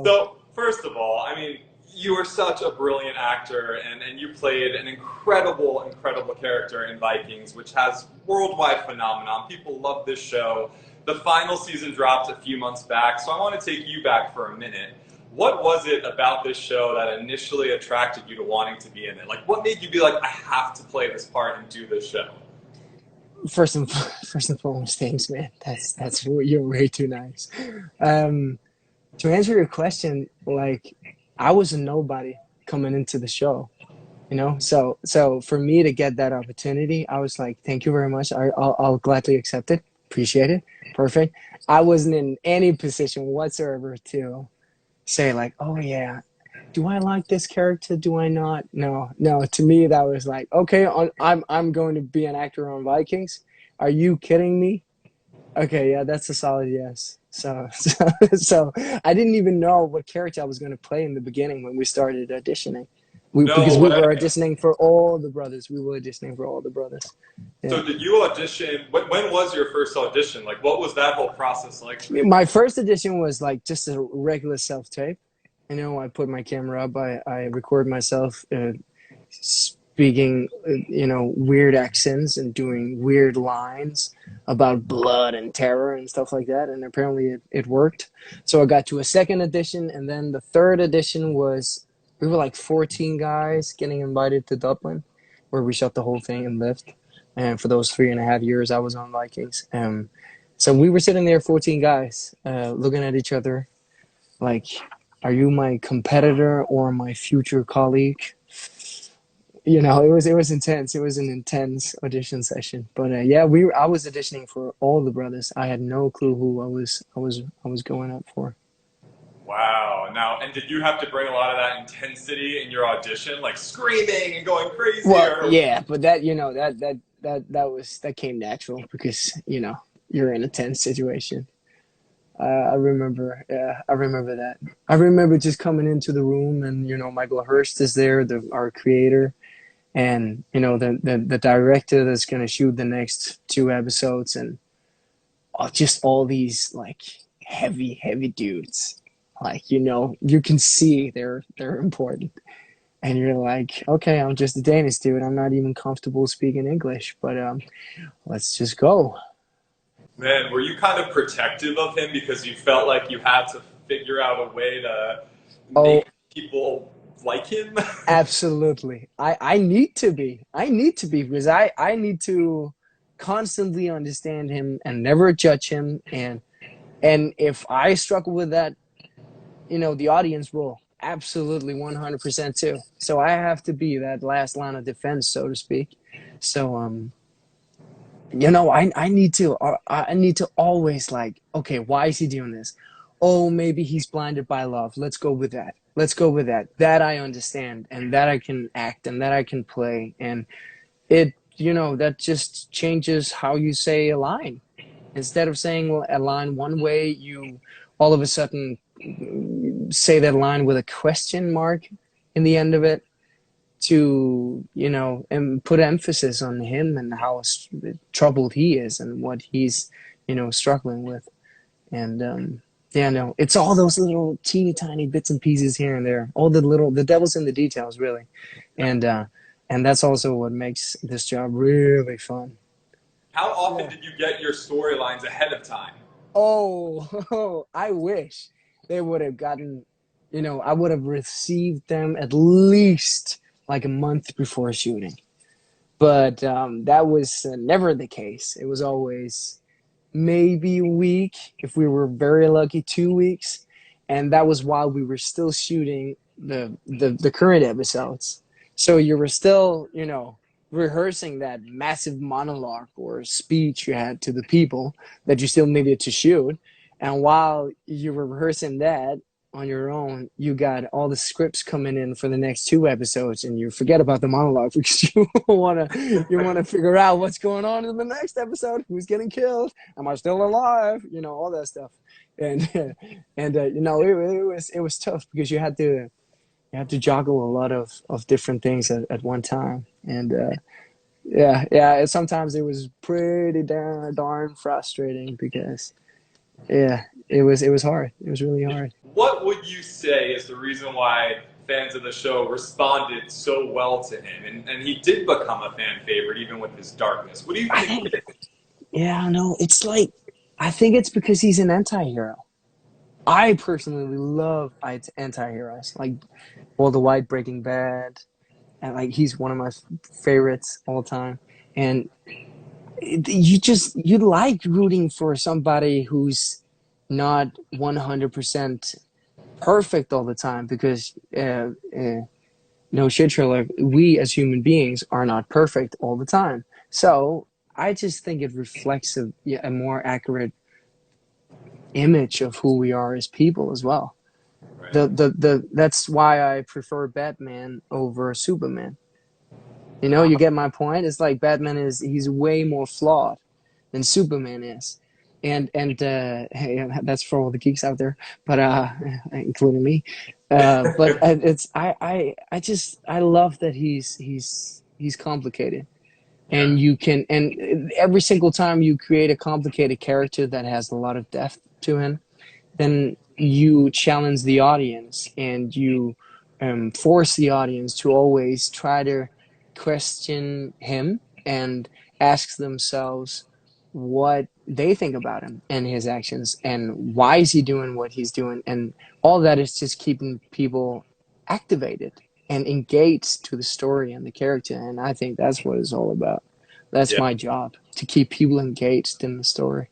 So, first of all, I mean, you are such a brilliant actor, and you played an incredible, incredible character in Vikings, which has worldwide phenomenon. People love this show. The final season dropped a few months back, so I want to take you back for a minute. What was it about this show that initially attracted you to wanting to be in it? Like, what made you be like, I have to play this part and do this show? First and foremost, thanks, man. That's you're way too nice. Um, to answer your question, like I was a nobody coming into the show, So for me to get that opportunity, I was like, thank you very much. I'll gladly accept it. Appreciate it. Perfect. I wasn't in any position whatsoever to say like, oh yeah, do I like this character? Do I not? No, no. To me, that was like, okay, I'm going to be an actor on Vikings. Are you kidding me? Okay, yeah, that's a solid yes. So I didn't even know what character I was going to play in the beginning when we started auditioning. Because No we were way. auditioning for all the brothers. We were auditioning for all the brothers. Yeah. So, did you audition? When was your first audition? Like, what was that whole process like for you? My first audition was like just a regular self tape. I put my camera up. I record myself speaking, weird accents and doing weird lines about blood and terror and stuff like that. And apparently it worked. So I got to a second edition. And then the third edition was, we were like 14 guys getting invited to Dublin, where we shot the whole thing and lived. And for those 3.5 years, I was on Vikings. So we were sitting there, 14 guys, looking at each other like, are you my competitor or my future colleague? It was intense. It was an intense audition session. But yeah, I was auditioning for all the brothers. I had no clue who I was going up for. Wow. Now, and did you have to bring a lot of that intensity in your audition, like screaming and going crazy, Well, or yeah, but that came natural because you're in a tense situation. I remember that. I remember just coming into the room and Michael Hurst is there, our creator, and the director that's gonna shoot the next two episodes, and just all these like heavy dudes, like you can see they're important, and you're like, okay, I'm just a Danish dude. I'm not even comfortable speaking English, but let's just go. man, were you kind of protective of him because you felt like you had to figure out a way to Oh, make people like him? absolutely. I need to be. I need to be because I need to constantly understand him and never judge him. And if I struggle with that, the audience will absolutely 100% too. So I have to be that last line of defense, so to speak. So I need to always like, okay, why is he doing this? Oh, maybe he's blinded by love. Let's go with that. Let's go with that. That I understand and that I can act and that I can play. And that just changes how you say a line. Instead of saying a line one way, you all of a sudden say that line with a question mark in the end of it to and put emphasis on him and how troubled he is and what he's struggling with. And yeah, no, it's all those little teeny tiny bits and pieces here and there, all the devil's in the details, really. And that's also what makes this job really fun. How often Yeah. did you get your storylines ahead of time? Oh, I wish they would have gotten, I would have received them at least like a month before shooting. But that was never the case. It was always maybe a week, if we were very lucky, 2 weeks. And that was while we were still shooting the current episodes. So you were still, rehearsing that massive monologue or speech you had to the people that you still needed to shoot. And while you were rehearsing that on your own, you got all the scripts coming in for the next two episodes, and you forget about the monologue because you wanna figure out what's going on in the next episode, who's getting killed, am I still alive, all that stuff. And it was tough because you had to juggle a lot of different things at one time. And yeah, sometimes it was pretty darn frustrating because yeah, it was hard. It was really hard. What would you say is the reason why fans of the show responded so well to him, and he did become a fan favorite even with his darkness? What do you I think think, it is? yeah, no, it's like I think it's because he's an anti-hero. I personally love anti-heroes like Walter White, Breaking Bad, and like he's one of my favorites all time. And you like rooting for somebody who's not 100% perfect all the time because no shit, Sherlock. We as human beings are not perfect all the time. So I just think it reflects a more accurate image of who we are as people as well. Right. That's why I prefer Batman over Superman. You get my point. It's like Batman he's way more flawed than Superman is, and hey, that's for all the geeks out there, but including me. But it's I love that he's complicated, Yeah. and you can and every single time you create a complicated character that has a lot of depth to him, then you challenge the audience and you force the audience to always try to question him and ask themselves what they think about him and his actions and why is he doing what he's doing, and all that is just keeping people activated and engaged to the story and the character, and I think that's what it's all about. That's Yeah. my job, to keep people engaged in the story.